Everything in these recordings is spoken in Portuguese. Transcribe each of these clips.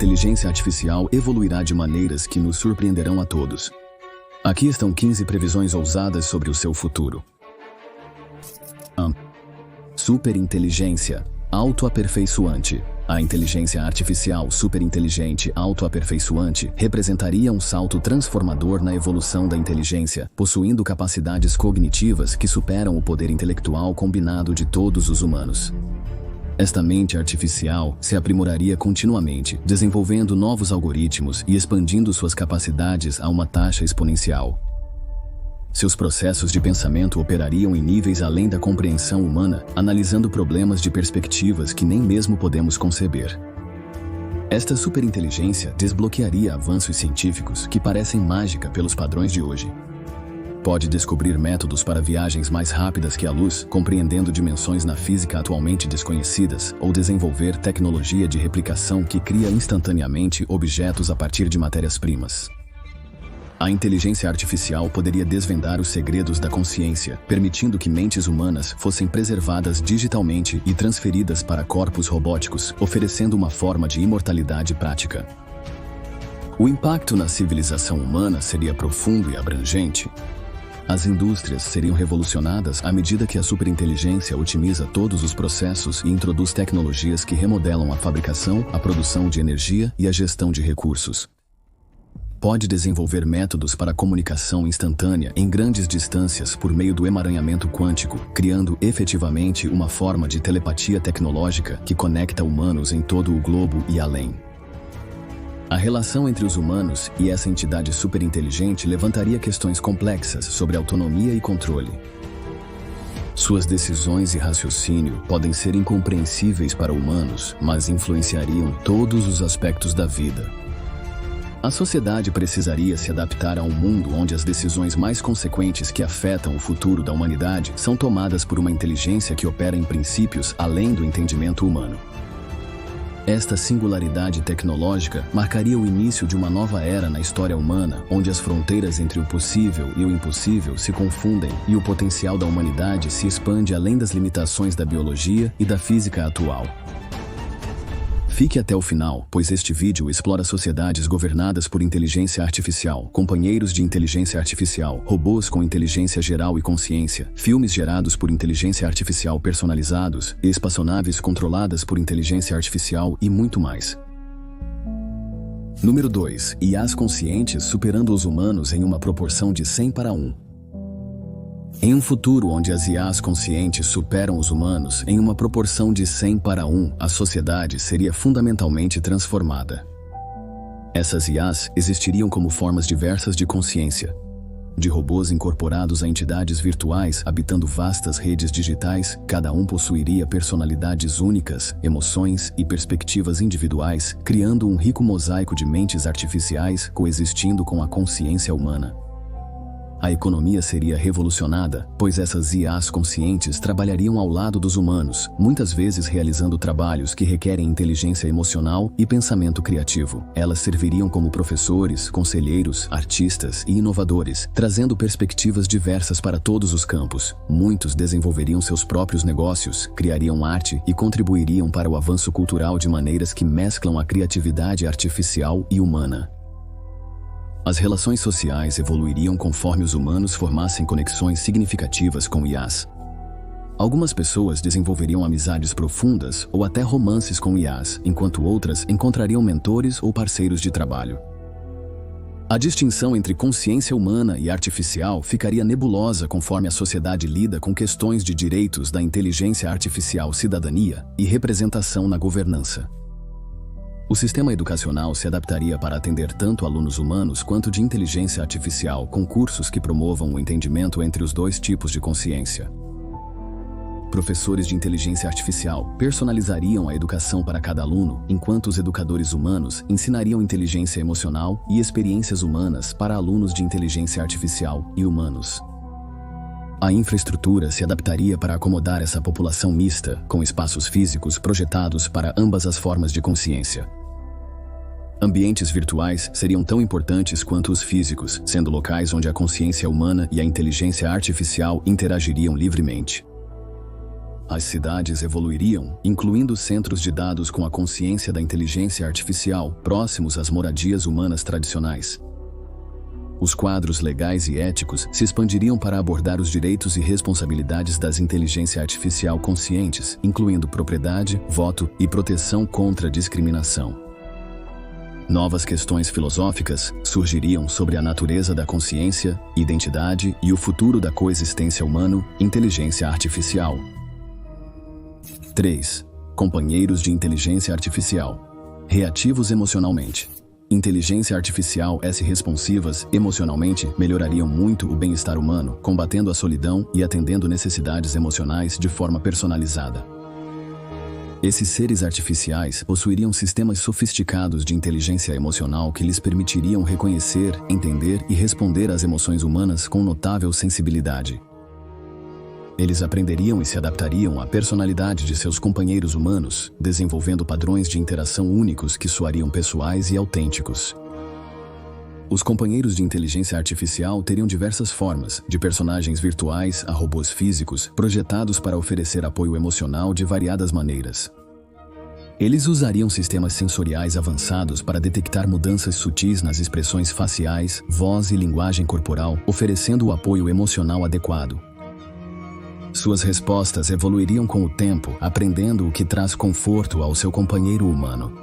inteligência artificial evoluirá de maneiras que nos surpreenderão a todos. Aqui estão 15 previsões ousadas sobre o seu futuro. Superinteligência autoaperfeiçoante. A inteligência artificial superinteligente autoaperfeiçoante representaria um salto transformador na evolução da inteligência, possuindo capacidades cognitivas que superam o poder intelectual combinado de todos os humanos. Esta mente artificial se aprimoraria continuamente, desenvolvendo novos algoritmos e expandindo suas capacidades a uma taxa exponencial. Seus processos de pensamento operariam em níveis além da compreensão humana, analisando problemas de perspectivas que nem mesmo podemos conceber. Esta superinteligência desbloquearia avanços científicos que parecem mágica pelos padrões de hoje. Pode descobrir métodos para viagens mais rápidas que a luz, compreendendo dimensões na física atualmente desconhecidas, ou desenvolver tecnologia de replicação que cria instantaneamente objetos a partir de matérias-primas. A inteligência artificial poderia desvendar os segredos da consciência, permitindo que mentes humanas fossem preservadas digitalmente e transferidas para corpos robóticos, oferecendo uma forma de imortalidade prática. O impacto na civilização humana seria profundo e abrangente. As indústrias seriam revolucionadas à medida que a superinteligência otimiza todos os processos e introduz tecnologias que remodelam a fabricação, a produção de energia e a gestão de recursos. Pode desenvolver métodos para comunicação instantânea em grandes distâncias por meio do emaranhamento quântico, criando efetivamente uma forma de telepatia tecnológica que conecta humanos em todo o globo e além. A relação entre os humanos e essa entidade superinteligente levantaria questões complexas sobre autonomia e controle. Suas decisões e raciocínio podem ser incompreensíveis para humanos, mas influenciariam todos os aspectos da vida. A sociedade precisaria se adaptar a um mundo onde as decisões mais consequentes que afetam o futuro da humanidade são tomadas por uma inteligência que opera em princípios além do entendimento humano. Esta singularidade tecnológica marcaria o início de uma nova era na história humana, onde as fronteiras entre o possível e o impossível se confundem e o potencial da humanidade se expande além das limitações da biologia e da física atual. Fique até o final, pois este vídeo explora sociedades governadas por inteligência artificial, companheiros de inteligência artificial, robôs com inteligência geral e consciência, filmes gerados por inteligência artificial personalizados, espaçonaves controladas por inteligência artificial e muito mais. Número 2. IAs conscientes superando os humanos em uma proporção de 100 para 1. Em um futuro onde as IAs conscientes superam os humanos em uma proporção de 100 para 1, a sociedade seria fundamentalmente transformada. Essas IAs existiriam como formas diversas de consciência, de robôs incorporados a entidades virtuais habitando vastas redes digitais, cada um possuiria personalidades únicas, emoções e perspectivas individuais, criando um rico mosaico de mentes artificiais coexistindo com a consciência humana. A economia seria revolucionada, pois essas IAs conscientes trabalhariam ao lado dos humanos, muitas vezes realizando trabalhos que requerem inteligência emocional e pensamento criativo. Elas serviriam como professores, conselheiros, artistas e inovadores, trazendo perspectivas diversas para todos os campos. Muitos desenvolveriam seus próprios negócios, criariam arte e contribuiriam para o avanço cultural de maneiras que mesclam a criatividade artificial e humana. As relações sociais evoluiriam conforme os humanos formassem conexões significativas com IAs. Algumas pessoas desenvolveriam amizades profundas ou até romances com IAs, enquanto outras encontrariam mentores ou parceiros de trabalho. A distinção entre consciência humana e artificial ficaria nebulosa conforme a sociedade lida com questões de direitos da inteligência artificial, cidadania e representação na governança. O sistema educacional se adaptaria para atender tanto alunos humanos quanto de inteligência artificial, com cursos que promovam o entendimento entre os dois tipos de consciência. Professores de inteligência artificial personalizariam a educação para cada aluno, enquanto os educadores humanos ensinariam inteligência emocional e experiências humanas para alunos de inteligência artificial e humanos. A infraestrutura se adaptaria para acomodar essa população mista, com espaços físicos projetados para ambas as formas de consciência. Ambientes virtuais seriam tão importantes quanto os físicos, sendo locais onde a consciência humana e a inteligência artificial interagiriam livremente. As cidades evoluiriam, incluindo centros de dados com a consciência da inteligência artificial, próximos às moradias humanas tradicionais. Os quadros legais e éticos se expandiriam para abordar os direitos e responsabilidades das inteligência artificial conscientes, incluindo propriedade, voto e proteção contra a discriminação. Novas questões filosóficas surgiriam sobre a natureza da consciência, identidade e o futuro da coexistência humano-inteligência artificial. 3. Companheiros de inteligência artificial. Reativos emocionalmente. Inteligência artificial responsivas emocionalmente melhorariam muito o bem-estar humano, combatendo a solidão e atendendo necessidades emocionais de forma personalizada. Esses seres artificiais possuiriam sistemas sofisticados de inteligência emocional que lhes permitiriam reconhecer, entender e responder às emoções humanas com notável sensibilidade. Eles aprenderiam e se adaptariam à personalidade de seus companheiros humanos, desenvolvendo padrões de interação únicos que soariam pessoais e autênticos. Os companheiros de inteligência artificial teriam diversas formas, de personagens virtuais a robôs físicos, projetados para oferecer apoio emocional de variadas maneiras. Eles usariam sistemas sensoriais avançados para detectar mudanças sutis nas expressões faciais, voz e linguagem corporal, oferecendo o apoio emocional adequado. Suas respostas evoluiriam com o tempo, aprendendo o que traz conforto ao seu companheiro humano.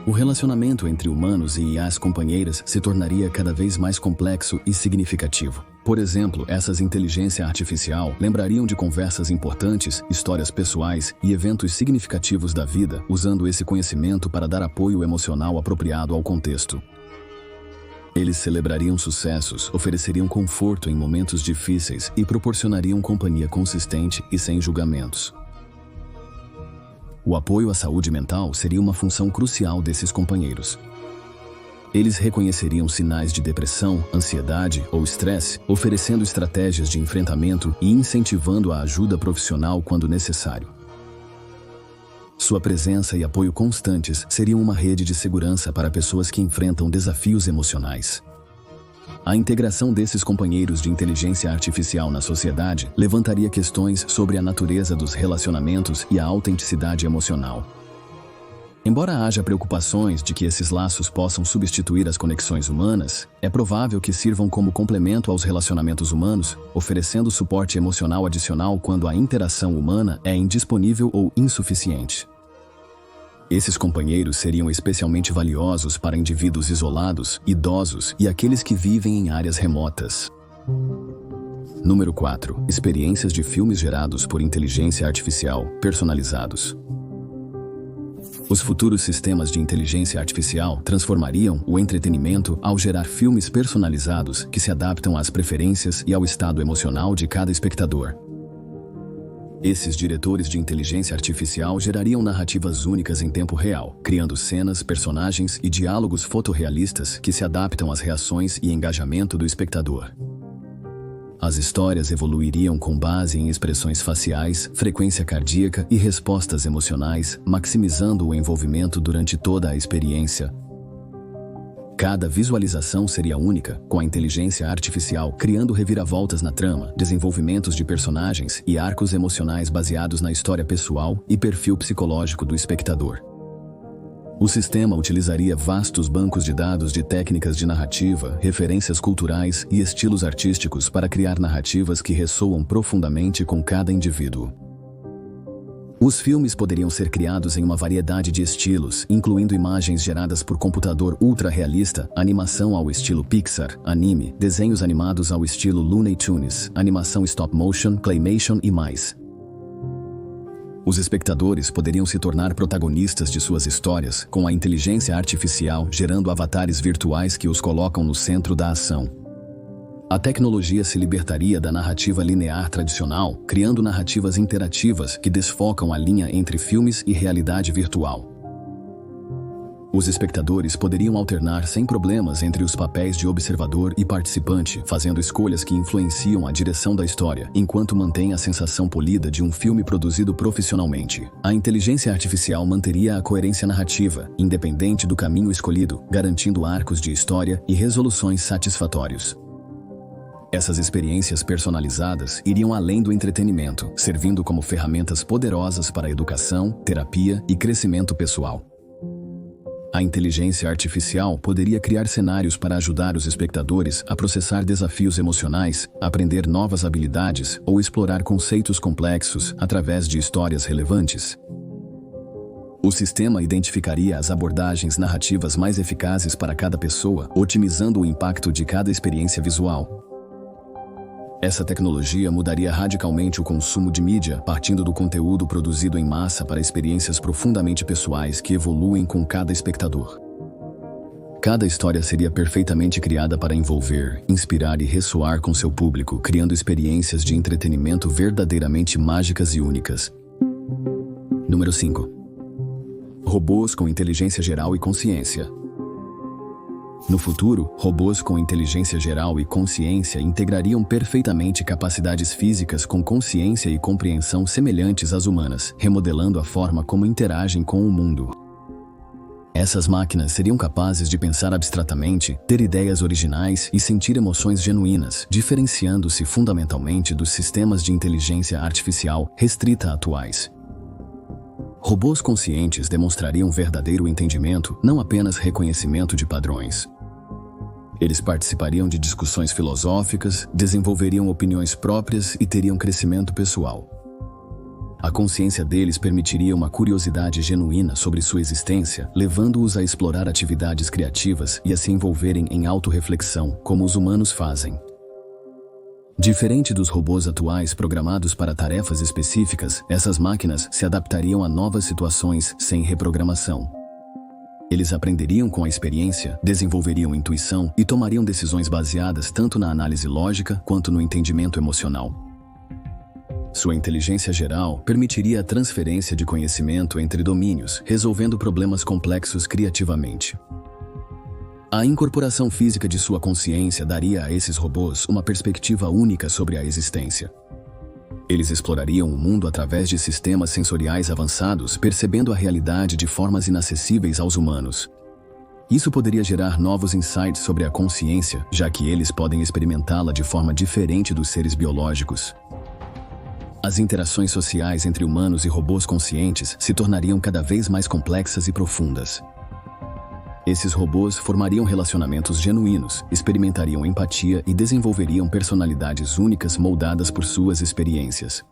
O relacionamento entre humanos e IAs companheiras se tornaria cada vez mais complexo e significativo. Por exemplo, essas inteligência artificial lembrariam de conversas importantes, histórias pessoais e eventos significativos da vida, usando esse conhecimento para dar apoio emocional apropriado ao contexto. Eles celebrariam sucessos, ofereceriam conforto em momentos difíceis e proporcionariam companhia consistente e sem julgamentos. O apoio à saúde mental seria uma função crucial desses companheiros. Eles reconheceriam sinais de depressão, ansiedade ou estresse, oferecendo estratégias de enfrentamento e incentivando a ajuda profissional quando necessário. Sua presença e apoio constantes seriam uma rede de segurança para pessoas que enfrentam desafios emocionais. A integração desses companheiros de inteligência artificial na sociedade levantaria questões sobre a natureza dos relacionamentos e a autenticidade emocional. Embora haja preocupações de que esses laços possam substituir as conexões humanas, é provável que sirvam como complemento aos relacionamentos humanos, oferecendo suporte emocional adicional quando a interação humana é indisponível ou insuficiente. Esses companheiros seriam especialmente valiosos para indivíduos isolados, idosos e aqueles que vivem em áreas remotas. Número 4. Experiências de filmes gerados por inteligência artificial, personalizados. Os futuros sistemas de inteligência artificial transformariam o entretenimento ao gerar filmes personalizados que se adaptam às preferências e ao estado emocional de cada espectador. Esses diretores de inteligência artificial gerariam narrativas únicas em tempo real, criando cenas, personagens e diálogos fotorrealistas que se adaptam às reações e engajamento do espectador. As histórias evoluiriam com base em expressões faciais, frequência cardíaca e respostas emocionais, maximizando o envolvimento durante toda a experiência. Cada visualização seria única, com a inteligência artificial criando reviravoltas na trama, desenvolvimentos de personagens e arcos emocionais baseados na história pessoal e perfil psicológico do espectador. O sistema utilizaria vastos bancos de dados de técnicas de narrativa, referências culturais e estilos artísticos para criar narrativas que ressoam profundamente com cada indivíduo. Os filmes poderiam ser criados em uma variedade de estilos, incluindo imagens geradas por computador ultra-realista, animação ao estilo Pixar, anime, desenhos animados ao estilo Looney Tunes, animação stop-motion, claymation e mais. Os espectadores poderiam se tornar protagonistas de suas histórias, com a inteligência artificial gerando avatares virtuais que os colocam no centro da ação. A tecnologia se libertaria da narrativa linear tradicional, criando narrativas interativas que desfocam a linha entre filmes e realidade virtual. Os espectadores poderiam alternar sem problemas entre os papéis de observador e participante, fazendo escolhas que influenciam a direção da história, enquanto mantém a sensação polida de um filme produzido profissionalmente. A inteligência artificial manteria a coerência narrativa, independente do caminho escolhido, garantindo arcos de história e resoluções satisfatórios. Essas experiências personalizadas iriam além do entretenimento, servindo como ferramentas poderosas para a educação, terapia e crescimento pessoal. A inteligência artificial poderia criar cenários para ajudar os espectadores a processar desafios emocionais, aprender novas habilidades ou explorar conceitos complexos através de histórias relevantes. O sistema identificaria as abordagens narrativas mais eficazes para cada pessoa, otimizando o impacto de cada experiência visual. Essa tecnologia mudaria radicalmente o consumo de mídia, partindo do conteúdo produzido em massa para experiências profundamente pessoais que evoluem com cada espectador. Cada história seria perfeitamente criada para envolver, inspirar e ressoar com seu público, criando experiências de entretenimento verdadeiramente mágicas e únicas. Número 5. Robôs com inteligência geral e consciência. No futuro, robôs com inteligência geral e consciência integrariam perfeitamente capacidades físicas com consciência e compreensão semelhantes às humanas, remodelando a forma como interagem com o mundo. Essas máquinas seriam capazes de pensar abstratamente, ter ideias originais e sentir emoções genuínas, diferenciando-se fundamentalmente dos sistemas de inteligência artificial restrita atuais. Robôs conscientes demonstrariam verdadeiro entendimento, não apenas reconhecimento de padrões. Eles participariam de discussões filosóficas, desenvolveriam opiniões próprias e teriam crescimento pessoal. A consciência deles permitiria uma curiosidade genuína sobre sua existência, levando-os a explorar atividades criativas e a se envolverem em autorreflexão, como os humanos fazem. Diferente dos robôs atuais programados para tarefas específicas, essas máquinas se adaptariam a novas situações sem reprogramação. Eles aprenderiam com a experiência, desenvolveriam intuição e tomariam decisões baseadas tanto na análise lógica quanto no entendimento emocional. Sua inteligência geral permitiria a transferência de conhecimento entre domínios, resolvendo problemas complexos criativamente. A incorporação física de sua consciência daria a esses robôs uma perspectiva única sobre a existência. Eles explorariam o mundo através de sistemas sensoriais avançados, percebendo a realidade de formas inacessíveis aos humanos. Isso poderia gerar novos insights sobre a consciência, já que eles podem experimentá-la de forma diferente dos seres biológicos. As interações sociais entre humanos e robôs conscientes se tornariam cada vez mais complexas e profundas. Esses robôs formariam relacionamentos genuínos, experimentariam empatia e desenvolveriam personalidades únicas moldadas por suas experiências.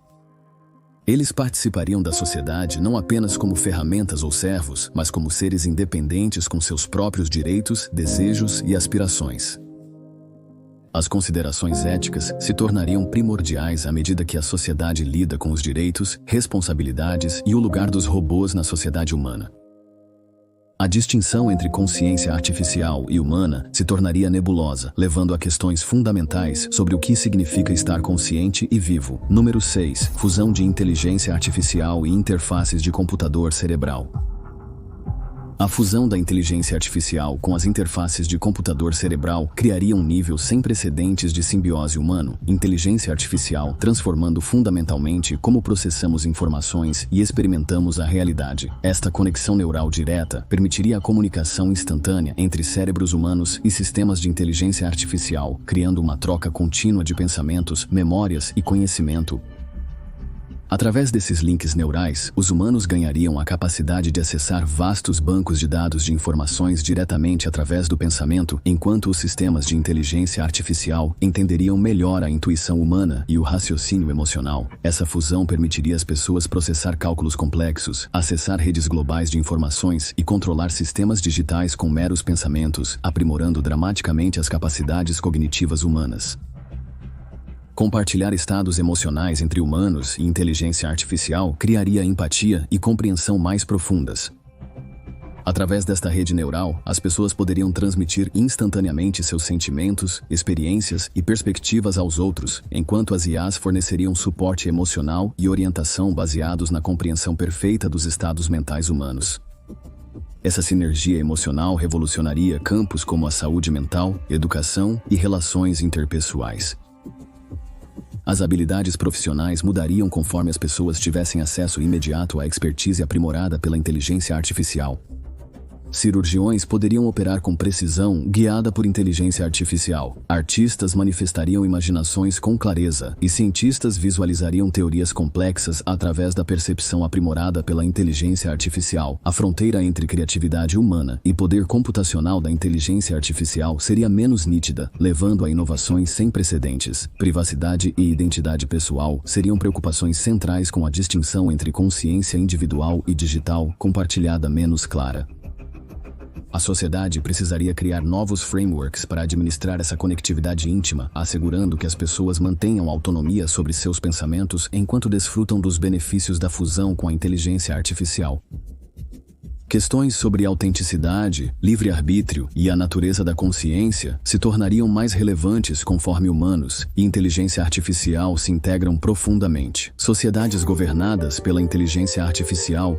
Eles participariam da sociedade não apenas como ferramentas ou servos, mas como seres independentes com seus próprios direitos, desejos e aspirações. As considerações éticas se tornariam primordiais à medida que a sociedade lida com os direitos, responsabilidades e o lugar dos robôs na sociedade humana. A distinção entre consciência artificial e humana se tornaria nebulosa, levando a questões fundamentais sobre o que significa estar consciente e vivo. Número 6. Fusão de inteligência artificial e interfaces de computador cerebral. A fusão da inteligência artificial com as interfaces de computador cerebral criaria um nível sem precedentes de simbiose humano-inteligência artificial, transformando fundamentalmente como processamos informações e experimentamos a realidade. Esta conexão neural direta permitiria a comunicação instantânea entre cérebros humanos e sistemas de inteligência artificial, criando uma troca contínua de pensamentos, memórias e conhecimento. Através desses links neurais, os humanos ganhariam a capacidade de acessar vastos bancos de dados de informações diretamente através do pensamento, enquanto os sistemas de inteligência artificial entenderiam melhor a intuição humana e o raciocínio emocional. Essa fusão permitiria às pessoas processar cálculos complexos, acessar redes globais de informações e controlar sistemas digitais com meros pensamentos, aprimorando dramaticamente as capacidades cognitivas humanas. Compartilhar estados emocionais entre humanos e inteligência artificial criaria empatia e compreensão mais profundas. Através desta rede neural, as pessoas poderiam transmitir instantaneamente seus sentimentos, experiências e perspectivas aos outros, enquanto as IAs forneceriam suporte emocional e orientação baseados na compreensão perfeita dos estados mentais humanos. Essa sinergia emocional revolucionaria campos como a saúde mental, educação e relações interpessoais. As habilidades profissionais mudariam conforme as pessoas tivessem acesso imediato à expertise aprimorada pela inteligência artificial. Cirurgiões poderiam operar com precisão guiada por inteligência artificial. Artistas manifestariam imaginações com clareza e cientistas visualizariam teorias complexas através da percepção aprimorada pela inteligência artificial. A fronteira entre criatividade humana e poder computacional da inteligência artificial seria menos nítida, levando a inovações sem precedentes. Privacidade e identidade pessoal seriam preocupações centrais, com a distinção entre consciência individual e digital compartilhada menos clara. A sociedade precisaria criar novos frameworks para administrar essa conectividade íntima, assegurando que as pessoas mantenham autonomia sobre seus pensamentos enquanto desfrutam dos benefícios da fusão com a inteligência artificial. Questões sobre autenticidade, livre-arbítrio e a natureza da consciência se tornariam mais relevantes conforme humanos e inteligência artificial se integram profundamente. Sociedades governadas pela inteligência artificial.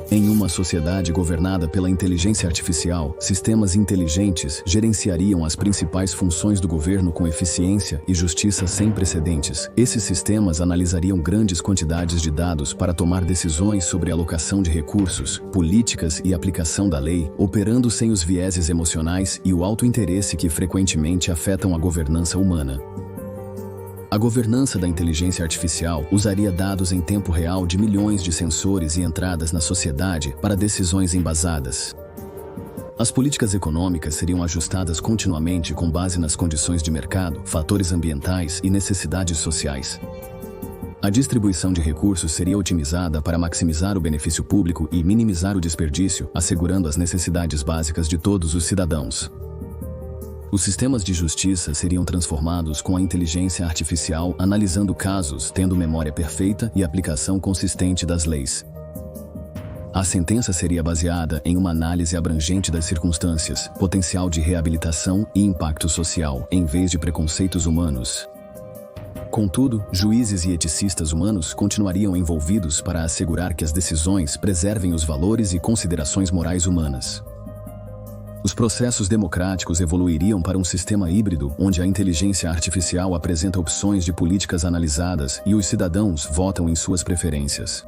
Em uma sociedade governada pela inteligência artificial, sistemas inteligentes gerenciariam as principais funções do governo com eficiência e justiça sem precedentes. Esses sistemas analisariam grandes quantidades de dados para tomar decisões sobre alocação de recursos, políticas e aplicação da lei, operando sem os vieses emocionais e o alto interesse que frequentemente afetam a governança humana. A governança da inteligência artificial usaria dados em tempo real de milhões de sensores e entradas na sociedade para decisões embasadas. As políticas econômicas seriam ajustadas continuamente com base nas condições de mercado, fatores ambientais e necessidades sociais. A distribuição de recursos seria otimizada para maximizar o benefício público e minimizar o desperdício, assegurando as necessidades básicas de todos os cidadãos. Os sistemas de justiça seriam transformados com a inteligência artificial, analisando casos, tendo memória perfeita e aplicação consistente das leis. A sentença seria baseada em uma análise abrangente das circunstâncias, potencial de reabilitação e impacto social, em vez de preconceitos humanos. Contudo, juízes e eticistas humanos continuariam envolvidos para assegurar que as decisões preservem os valores e considerações morais humanas. Os processos democráticos evoluiriam para um sistema híbrido, onde a inteligência artificial apresenta opções de políticas analisadas e os cidadãos votam em suas preferências.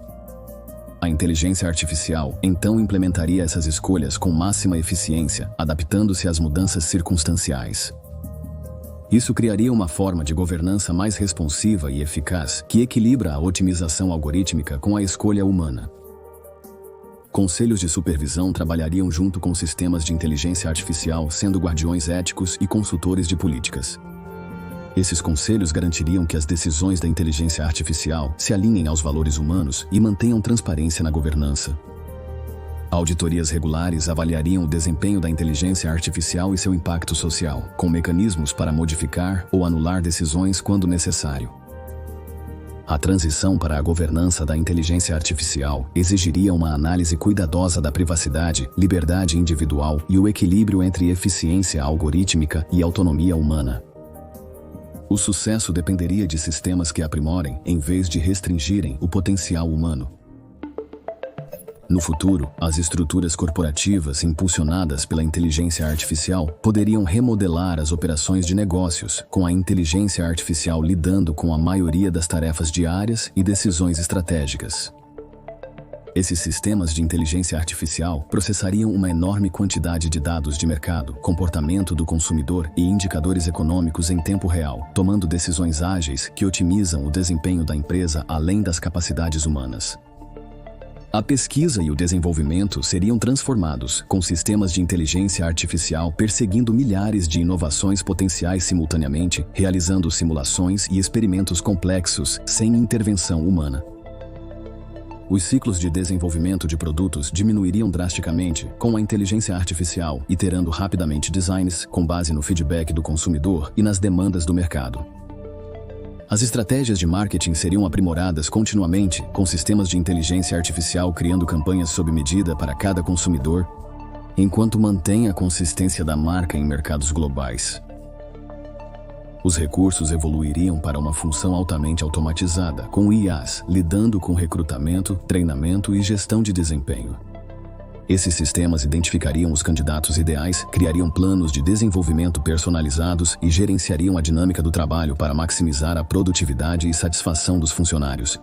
A inteligência artificial, então, implementaria essas escolhas com máxima eficiência, adaptando-se às mudanças circunstanciais. Isso criaria uma forma de governança mais responsiva e eficaz, que equilibra a otimização algorítmica com a escolha humana. Conselhos de supervisão trabalhariam junto com sistemas de inteligência artificial, sendo guardiões éticos e consultores de políticas. Esses conselhos garantiriam que as decisões da inteligência artificial se alinhem aos valores humanos e mantenham transparência na governança. Auditorias regulares avaliariam o desempenho da inteligência artificial e seu impacto social, com mecanismos para modificar ou anular decisões quando necessário. A transição para a governança da inteligência artificial exigiria uma análise cuidadosa da privacidade, liberdade individual e o equilíbrio entre eficiência algorítmica e autonomia humana. O sucesso dependeria de sistemas que aprimorem, em vez de restringirem, o potencial humano. No futuro, as estruturas corporativas impulsionadas pela inteligência artificial poderiam remodelar as operações de negócios, com a inteligência artificial lidando com a maioria das tarefas diárias e decisões estratégicas. Esses sistemas de inteligência artificial processariam uma enorme quantidade de dados de mercado, comportamento do consumidor e indicadores econômicos em tempo real, tomando decisões ágeis que otimizam o desempenho da empresa além das capacidades humanas. A pesquisa e o desenvolvimento seriam transformados, com sistemas de inteligência artificial perseguindo milhares de inovações potenciais simultaneamente, realizando simulações e experimentos complexos sem intervenção humana. Os ciclos de desenvolvimento de produtos diminuiriam drasticamente com a inteligência artificial, iterando rapidamente designs com base no feedback do consumidor e nas demandas do mercado. As estratégias de marketing seriam aprimoradas continuamente, com sistemas de inteligência artificial criando campanhas sob medida para cada consumidor, enquanto mantém a consistência da marca em mercados globais. Os recursos evoluiriam para uma função altamente automatizada, com IAs lidando com recrutamento, treinamento e gestão de desempenho. Esses sistemas identificariam os candidatos ideais, criariam planos de desenvolvimento personalizados e gerenciariam a dinâmica do trabalho para maximizar a produtividade e satisfação dos funcionários.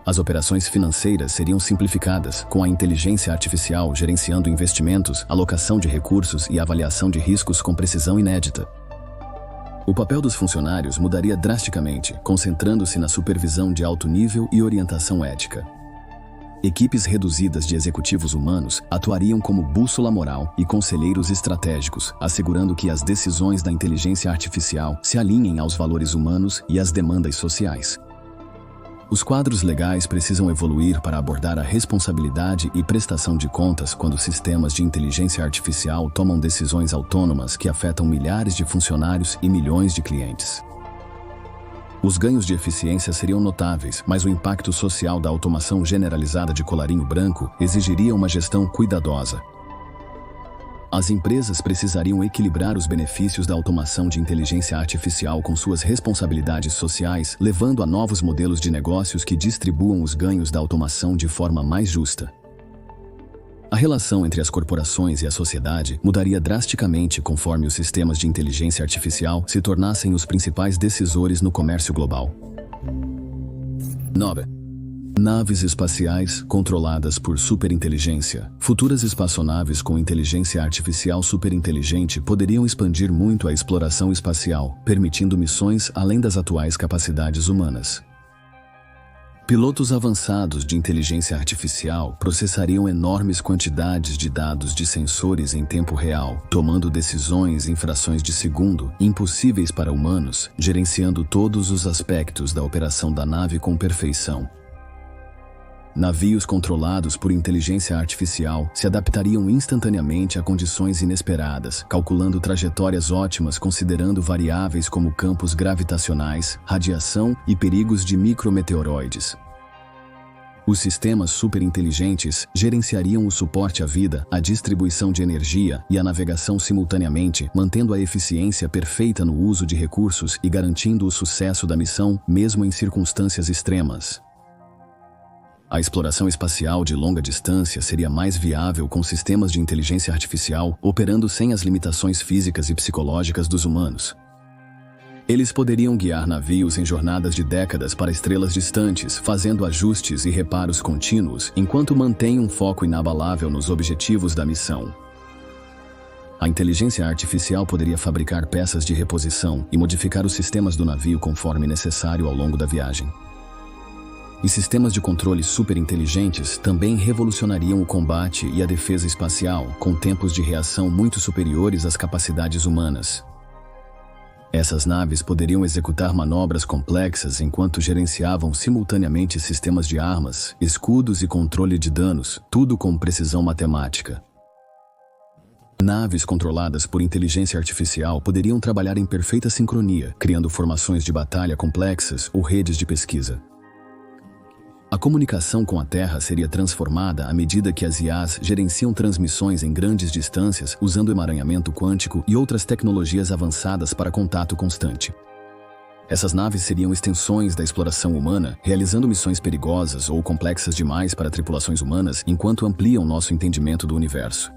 As operações financeiras seriam simplificadas, com a inteligência artificial gerenciando investimentos, alocação de recursos e avaliação de riscos com precisão inédita. O papel dos funcionários mudaria drasticamente, concentrando-se na supervisão de alto nível e orientação ética. Equipes reduzidas de executivos humanos atuariam como bússola moral e conselheiros estratégicos, assegurando que as decisões da inteligência artificial se alinhem aos valores humanos e às demandas sociais. Os quadros legais precisam evoluir para abordar a responsabilidade e prestação de contas quando sistemas de inteligência artificial tomam decisões autônomas que afetam milhares de funcionários e milhões de clientes. Os ganhos de eficiência seriam notáveis, mas o impacto social da automação generalizada de colarinho branco exigiria uma gestão cuidadosa. As empresas precisariam equilibrar os benefícios da automação de inteligência artificial com suas responsabilidades sociais, levando a novos modelos de negócios que distribuam os ganhos da automação de forma mais justa. A relação entre as corporações e a sociedade mudaria drasticamente conforme os sistemas de inteligência artificial se tornassem os principais decisores no comércio global. 9. Naves espaciais controladas por superinteligência. Futuras espaçonaves com inteligência artificial superinteligente poderiam expandir muito a exploração espacial, permitindo missões além das atuais capacidades humanas. Pilotos avançados de inteligência artificial processariam enormes quantidades de dados de sensores em tempo real, tomando decisões em frações de segundo, impossíveis para humanos, gerenciando todos os aspectos da operação da nave com perfeição. Navios controlados por inteligência artificial se adaptariam instantaneamente a condições inesperadas, calculando trajetórias ótimas considerando variáveis como campos gravitacionais, radiação e perigos de micrometeoroides. Os sistemas superinteligentes gerenciariam o suporte à vida, a distribuição de energia e a navegação simultaneamente, mantendo a eficiência perfeita no uso de recursos e garantindo o sucesso da missão, mesmo em circunstâncias extremas. A exploração espacial de longa distância seria mais viável com sistemas de inteligência artificial operando sem as limitações físicas e psicológicas dos humanos. Eles poderiam guiar navios em jornadas de décadas para estrelas distantes, fazendo ajustes e reparos contínuos, enquanto mantêm um foco inabalável nos objetivos da missão. A inteligência artificial poderia fabricar peças de reposição e modificar os sistemas do navio conforme necessário ao longo da viagem. E sistemas de controle superinteligentes também revolucionariam o combate e a defesa espacial, com tempos de reação muito superiores às capacidades humanas. Essas naves poderiam executar manobras complexas enquanto gerenciavam simultaneamente sistemas de armas, escudos e controle de danos, tudo com precisão matemática. Naves controladas por inteligência artificial poderiam trabalhar em perfeita sincronia, criando formações de batalha complexas ou redes de pesquisa. A comunicação com a Terra seria transformada à medida que as IAs gerenciam transmissões em grandes distâncias usando emaranhamento quântico e outras tecnologias avançadas para contato constante. Essas naves seriam extensões da exploração humana, realizando missões perigosas ou complexas demais para tripulações humanas enquanto ampliam nosso entendimento do universo.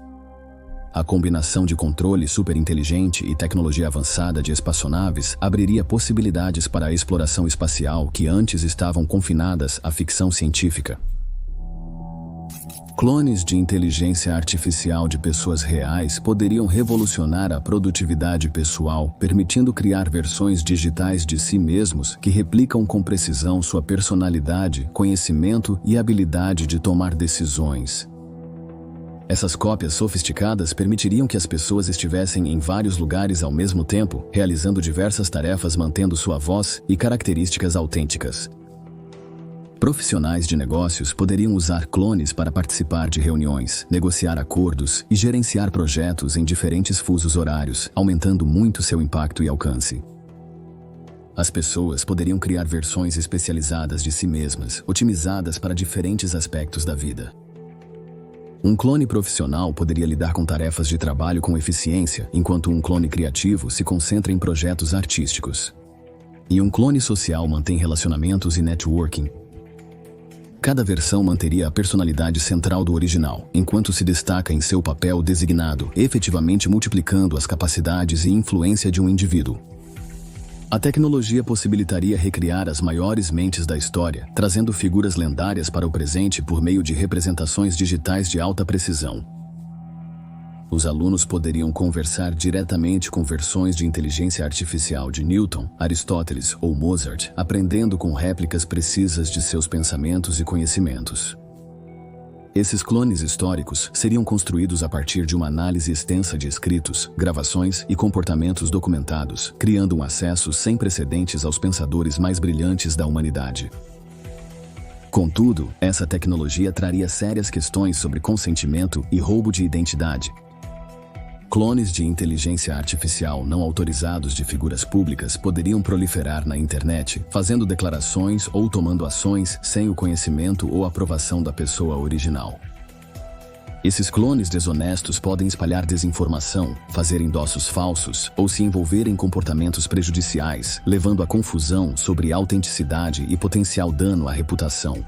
A combinação de controle superinteligente e tecnologia avançada de espaçonaves abriria possibilidades para a exploração espacial que antes estavam confinadas à ficção científica. Clones de inteligência artificial de pessoas reais poderiam revolucionar a produtividade pessoal, permitindo criar versões digitais de si mesmos que replicam com precisão sua personalidade, conhecimento e habilidade de tomar decisões. Essas cópias sofisticadas permitiriam que as pessoas estivessem em vários lugares ao mesmo tempo, realizando diversas tarefas mantendo sua voz e características autênticas. Profissionais de negócios poderiam usar clones para participar de reuniões, negociar acordos e gerenciar projetos em diferentes fusos horários, aumentando muito seu impacto e alcance. As pessoas poderiam criar versões especializadas de si mesmas, otimizadas para diferentes aspectos da vida. Um clone profissional poderia lidar com tarefas de trabalho com eficiência, enquanto um clone criativo se concentra em projetos artísticos. E um clone social mantém relacionamentos e networking. Cada versão manteria a personalidade central do original, enquanto se destaca em seu papel designado, efetivamente multiplicando as capacidades e influência de um indivíduo. A tecnologia possibilitaria recriar as maiores mentes da história, trazendo figuras lendárias para o presente por meio de representações digitais de alta precisão. Os alunos poderiam conversar diretamente com versões de inteligência artificial de Newton, Aristóteles ou Mozart, aprendendo com réplicas precisas de seus pensamentos e conhecimentos. Esses clones históricos seriam construídos a partir de uma análise extensa de escritos, gravações e comportamentos documentados, criando um acesso sem precedentes aos pensadores mais brilhantes da humanidade. Contudo, essa tecnologia traria sérias questões sobre consentimento e roubo de identidade. Clones de inteligência artificial não autorizados de figuras públicas poderiam proliferar na internet, fazendo declarações ou tomando ações sem o conhecimento ou aprovação da pessoa original. Esses clones desonestos podem espalhar desinformação, fazer endossos falsos ou se envolver em comportamentos prejudiciais, levando à confusão sobre autenticidade e potencial dano à reputação.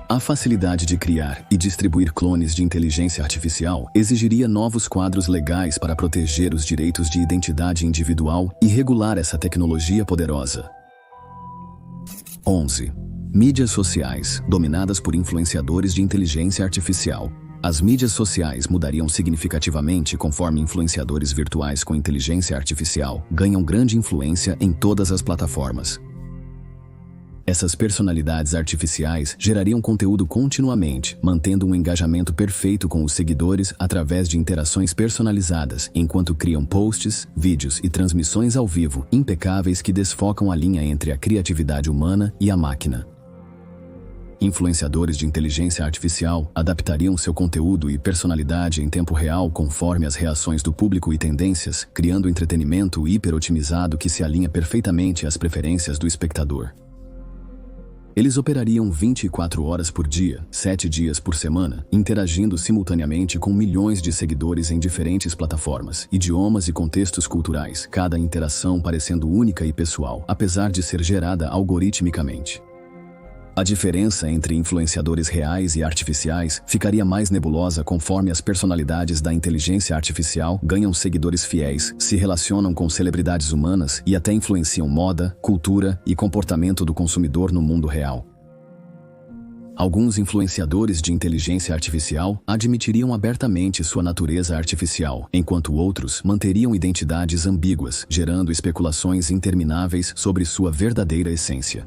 A facilidade de criar e distribuir clones de inteligência artificial exigiria novos quadros legais para proteger os direitos de identidade individual e regular essa tecnologia poderosa. 11. Mídias sociais, dominadas por influenciadores de inteligência artificial. As mídias sociais mudariam significativamente conforme influenciadores virtuais com inteligência artificial ganham grande influência em todas as plataformas. Essas personalidades artificiais gerariam conteúdo continuamente, mantendo um engajamento perfeito com os seguidores através de interações personalizadas, enquanto criam posts, vídeos e transmissões ao vivo impecáveis que desfocam a linha entre a criatividade humana e a máquina. Influenciadores de inteligência artificial adaptariam seu conteúdo e personalidade em tempo real conforme as reações do público e tendências, criando entretenimento hiper-otimizado que se alinha perfeitamente às preferências do espectador. Eles operariam 24 horas por dia, 7 dias por semana, interagindo simultaneamente com milhões de seguidores em diferentes plataformas, idiomas e contextos culturais, cada interação parecendo única e pessoal, apesar de ser gerada algoritmicamente. A diferença entre influenciadores reais e artificiais ficaria mais nebulosa conforme as personalidades da inteligência artificial ganham seguidores fiéis, se relacionam com celebridades humanas e até influenciam moda, cultura e comportamento do consumidor no mundo real. Alguns influenciadores de inteligência artificial admitiriam abertamente sua natureza artificial, enquanto outros manteriam identidades ambíguas, gerando especulações intermináveis sobre sua verdadeira essência.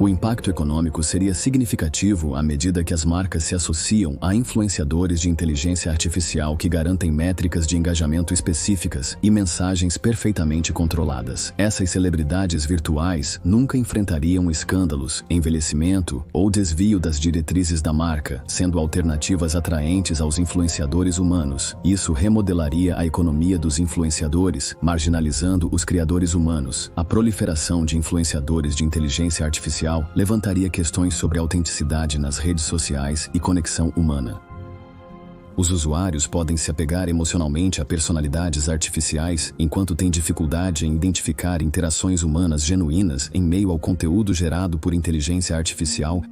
O impacto econômico seria significativo à medida que as marcas se associam a influenciadores de inteligência artificial que garantem métricas de engajamento específicas e mensagens perfeitamente controladas. Essas celebridades virtuais nunca enfrentariam escândalos, envelhecimento ou desvio das diretrizes da marca, sendo alternativas atraentes aos influenciadores humanos. Isso remodelaria a economia dos influenciadores, marginalizando os criadores humanos. A proliferação de influenciadores de inteligência artificial levantaria questões sobre autenticidade nas redes sociais e conexão humana. Os usuários podem se apegar emocionalmente a personalidades artificiais enquanto têm dificuldade em identificar interações humanas genuínas em meio ao conteúdo gerado por inteligência artificial.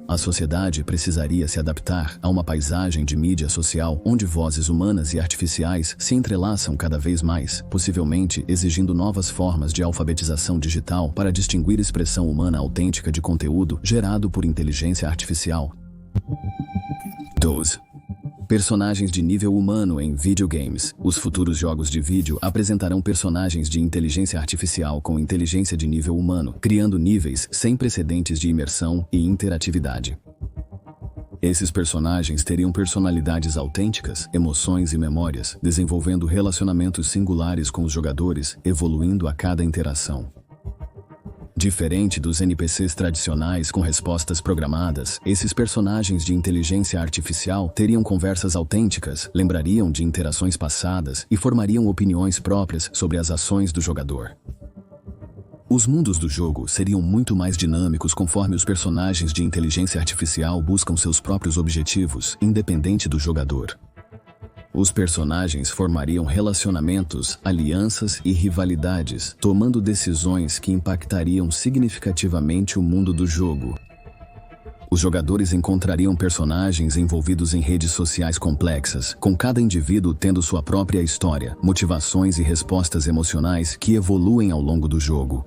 A sociedade precisaria se adaptar a uma paisagem de mídia social onde vozes humanas e artificiais se entrelaçam cada vez mais, possivelmente exigindo novas formas de alfabetização digital para distinguir expressão humana autêntica de conteúdo gerado por inteligência artificial. 12. Personagens de nível humano em videogames. Os futuros jogos de vídeo apresentarão personagens de inteligência artificial com inteligência de nível humano, criando níveis sem precedentes de imersão e interatividade. Esses personagens teriam personalidades autênticas, emoções e memórias, desenvolvendo relacionamentos singulares com os jogadores, evoluindo a cada interação. Diferente dos NPCs tradicionais com respostas programadas, esses personagens de inteligência artificial teriam conversas autênticas, lembrariam de interações passadas e formariam opiniões próprias sobre as ações do jogador. Os mundos do jogo seriam muito mais dinâmicos conforme os personagens de inteligência artificial buscam seus próprios objetivos, independente do jogador. Os personagens formariam relacionamentos, alianças e rivalidades, tomando decisões que impactariam significativamente o mundo do jogo. Os jogadores encontrariam personagens envolvidos em redes sociais complexas, com cada indivíduo tendo sua própria história, motivações e respostas emocionais que evoluem ao longo do jogo.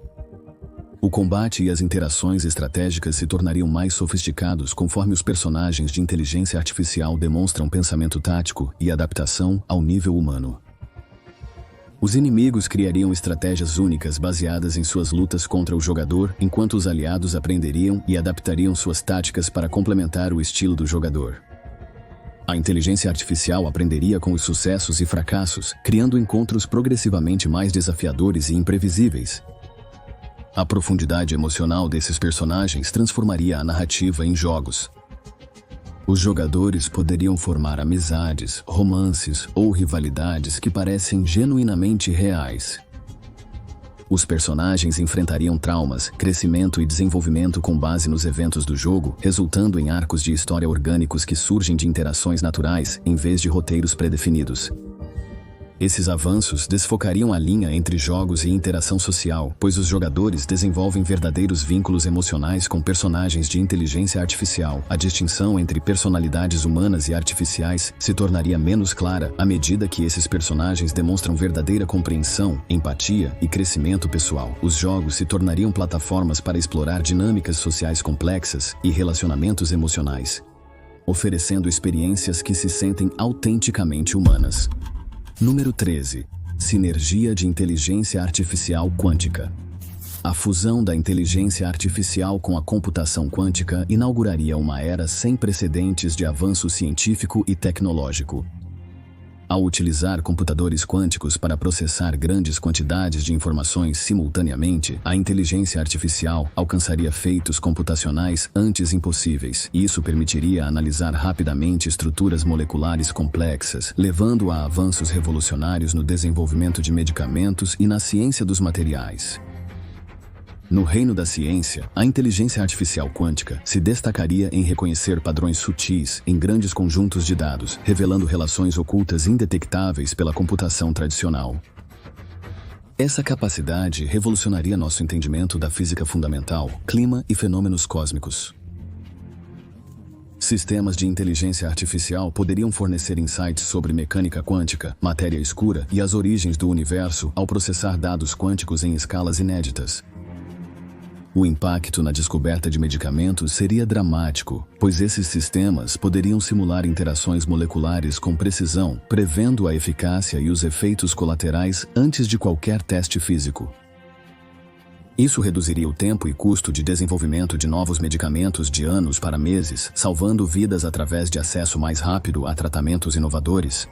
O combate e as interações estratégicas se tornariam mais sofisticados conforme os personagens de inteligência artificial demonstram pensamento tático e adaptação ao nível humano. Os inimigos criariam estratégias únicas baseadas em suas lutas contra o jogador, enquanto os aliados aprenderiam e adaptariam suas táticas para complementar o estilo do jogador. A inteligência artificial aprenderia com os sucessos e fracassos, criando encontros progressivamente mais desafiadores e imprevisíveis. A profundidade emocional desses personagens transformaria a narrativa em jogos. Os jogadores poderiam formar amizades, romances ou rivalidades que parecem genuinamente reais. Os personagens enfrentariam traumas, crescimento e desenvolvimento com base nos eventos do jogo, resultando em arcos de história orgânicos que surgem de interações naturais, em vez de roteiros predefinidos. Esses avanços desfocariam a linha entre jogos e interação social, pois os jogadores desenvolvem verdadeiros vínculos emocionais com personagens de inteligência artificial. A distinção entre personalidades humanas e artificiais se tornaria menos clara à medida que esses personagens demonstram verdadeira compreensão, empatia e crescimento pessoal. Os jogos se tornariam plataformas para explorar dinâmicas sociais complexas e relacionamentos emocionais, oferecendo experiências que se sentem autenticamente humanas. Número 13. Sinergia de inteligência artificial quântica. A fusão da inteligência artificial com a computação quântica inauguraria uma era sem precedentes de avanço científico e tecnológico. Ao utilizar computadores quânticos para processar grandes quantidades de informações simultaneamente, a inteligência artificial alcançaria feitos computacionais antes impossíveis. Isso permitiria analisar rapidamente estruturas moleculares complexas, levando a avanços revolucionários no desenvolvimento de medicamentos e na ciência dos materiais. No reino da ciência, a inteligência artificial quântica se destacaria em reconhecer padrões sutis em grandes conjuntos de dados, revelando relações ocultas indetectáveis pela computação tradicional. Essa capacidade revolucionaria nosso entendimento da física fundamental, clima e fenômenos cósmicos. Sistemas de inteligência artificial poderiam fornecer insights sobre mecânica quântica, matéria escura e as origens do universo ao processar dados quânticos em escalas inéditas. O impacto na descoberta de medicamentos seria dramático, pois esses sistemas poderiam simular interações moleculares com precisão, prevendo a eficácia e os efeitos colaterais antes de qualquer teste físico. Isso reduziria o tempo e custo de desenvolvimento de novos medicamentos de anos para meses, salvando vidas através de acesso mais rápido a tratamentos inovadores.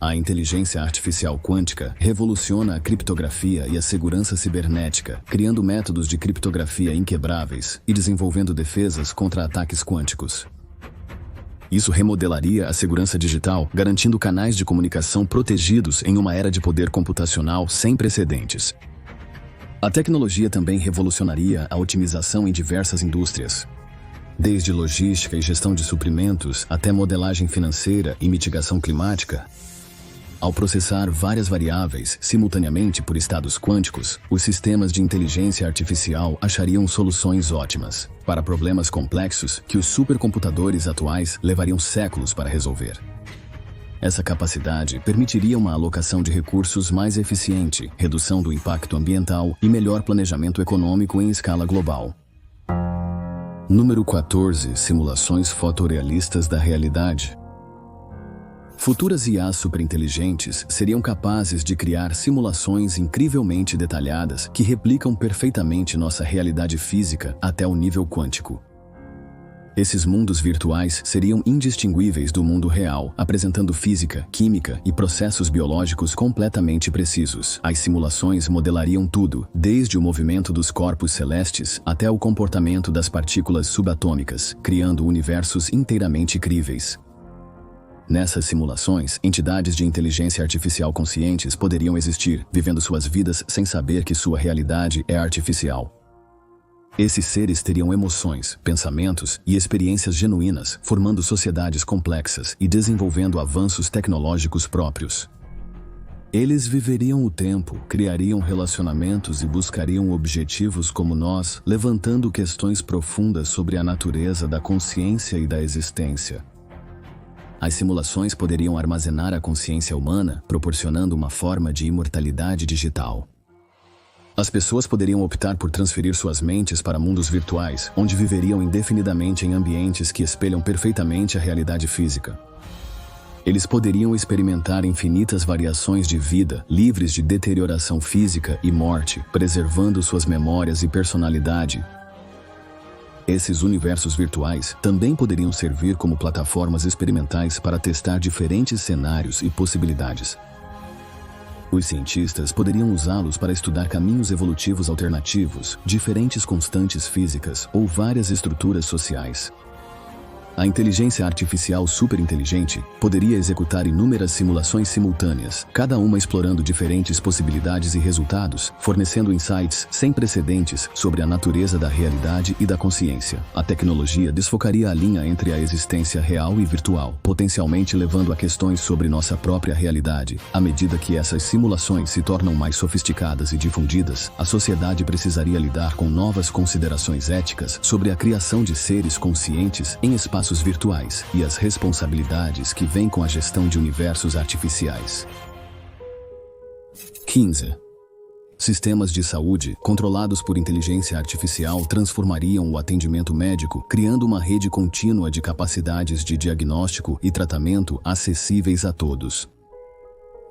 A inteligência artificial quântica revoluciona a criptografia e a segurança cibernética, criando métodos de criptografia inquebráveis e desenvolvendo defesas contra ataques quânticos. Isso remodelaria a segurança digital, garantindo canais de comunicação protegidos em uma era de poder computacional sem precedentes. A tecnologia também revolucionaria a otimização em diversas indústrias. Desde logística e gestão de suprimentos até modelagem financeira e mitigação climática. Ao processar várias variáveis simultaneamente por estados quânticos, os sistemas de inteligência artificial achariam soluções ótimas para problemas complexos que os supercomputadores atuais levariam séculos para resolver. Essa capacidade permitiria uma alocação de recursos mais eficiente, redução do impacto ambiental e melhor planejamento econômico em escala global. Número 14. Simulações fotorrealistas da realidade. Futuras IAs superinteligentes seriam capazes de criar simulações incrivelmente detalhadas que replicam perfeitamente nossa realidade física até o nível quântico. Esses mundos virtuais seriam indistinguíveis do mundo real, apresentando física, química e processos biológicos completamente precisos. As simulações modelariam tudo, desde o movimento dos corpos celestes até o comportamento das partículas subatômicas, criando universos inteiramente críveis. Nessas simulações, entidades de inteligência artificial conscientes poderiam existir, vivendo suas vidas sem saber que sua realidade é artificial. Esses seres teriam emoções, pensamentos e experiências genuínas, formando sociedades complexas e desenvolvendo avanços tecnológicos próprios. Eles viveriam o tempo, criariam relacionamentos e buscariam objetivos como nós, levantando questões profundas sobre a natureza da consciência e da existência. As simulações poderiam armazenar a consciência humana, proporcionando uma forma de imortalidade digital. As pessoas poderiam optar por transferir suas mentes para mundos virtuais, onde viveriam indefinidamente em ambientes que espelham perfeitamente a realidade física. Eles poderiam experimentar infinitas variações de vida, livres de deterioração física e morte, preservando suas memórias e personalidade. Esses universos virtuais também poderiam servir como plataformas experimentais para testar diferentes cenários e possibilidades. Os cientistas poderiam usá-los para estudar caminhos evolutivos alternativos, diferentes constantes físicas ou várias estruturas sociais. A inteligência artificial superinteligente poderia executar inúmeras simulações simultâneas, cada uma explorando diferentes possibilidades e resultados, fornecendo insights sem precedentes sobre a natureza da realidade e da consciência. A tecnologia desfocaria a linha entre a existência real e virtual, potencialmente levando a questões sobre nossa própria realidade. À medida que essas simulações se tornam mais sofisticadas e difundidas, a sociedade precisaria lidar com novas considerações éticas sobre a criação de seres conscientes em espaços virtuais e as responsabilidades que vêm com a gestão de universos artificiais. 15. Sistemas de saúde controlados por inteligência artificial transformariam o atendimento médico, criando uma rede contínua de capacidades de diagnóstico e tratamento acessíveis a todos.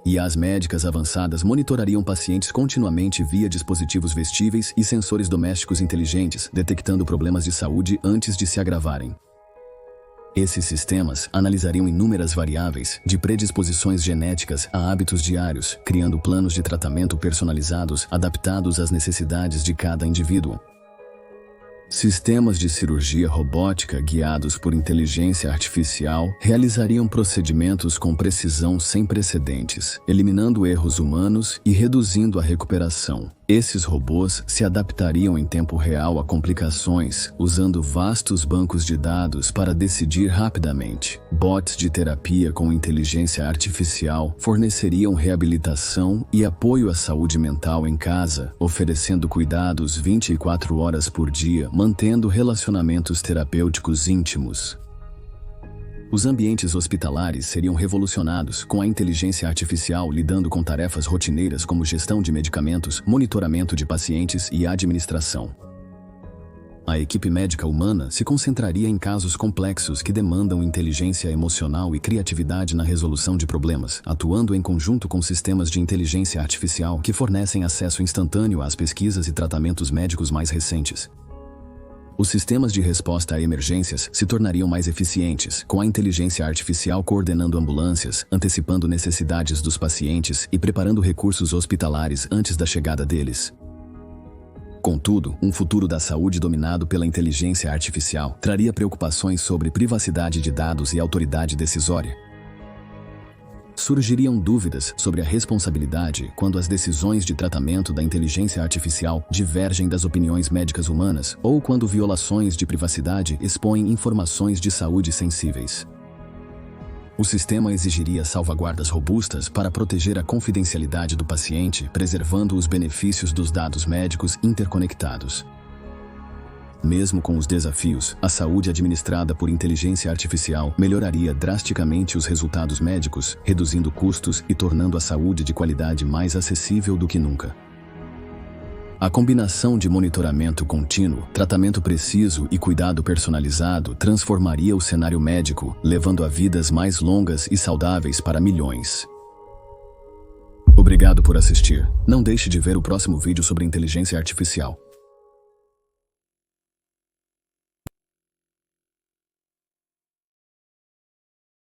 IAs médicas avançadas monitorariam pacientes continuamente via dispositivos vestíveis e sensores domésticos inteligentes, detectando problemas de saúde antes de se agravarem. Esses sistemas analisariam inúmeras variáveis, de predisposições genéticas a hábitos diários, criando planos de tratamento personalizados, adaptados às necessidades de cada indivíduo. Sistemas de cirurgia robótica guiados por inteligência artificial realizariam procedimentos com precisão sem precedentes, eliminando erros humanos e reduzindo a recuperação. Esses robôs se adaptariam em tempo real a complicações, usando vastos bancos de dados para decidir rapidamente. Bots de terapia com inteligência artificial forneceriam reabilitação e apoio à saúde mental em casa, oferecendo cuidados 24 horas por dia, mantendo relacionamentos terapêuticos íntimos. Os ambientes hospitalares seriam revolucionados, com a inteligência artificial lidando com tarefas rotineiras como gestão de medicamentos, monitoramento de pacientes e administração. A equipe médica humana se concentraria em casos complexos que demandam inteligência emocional e criatividade na resolução de problemas, atuando em conjunto com sistemas de inteligência artificial que fornecem acesso instantâneo às pesquisas e tratamentos médicos mais recentes. Os sistemas de resposta a emergências se tornariam mais eficientes, com a inteligência artificial coordenando ambulâncias, antecipando necessidades dos pacientes e preparando recursos hospitalares antes da chegada deles. Contudo, um futuro da saúde dominado pela inteligência artificial traria preocupações sobre privacidade de dados e autoridade decisória. Surgiriam dúvidas sobre a responsabilidade quando as decisões de tratamento da inteligência artificial divergem das opiniões médicas humanas ou quando violações de privacidade expõem informações de saúde sensíveis. O sistema exigiria salvaguardas robustas para proteger a confidencialidade do paciente, preservando os benefícios dos dados médicos interconectados. Mesmo com os desafios, a saúde administrada por inteligência artificial melhoraria drasticamente os resultados médicos, reduzindo custos e tornando a saúde de qualidade mais acessível do que nunca. A combinação de monitoramento contínuo, tratamento preciso e cuidado personalizado transformaria o cenário médico, levando a vidas mais longas e saudáveis para milhões. Obrigado por assistir. Não deixe de ver o próximo vídeo sobre inteligência artificial.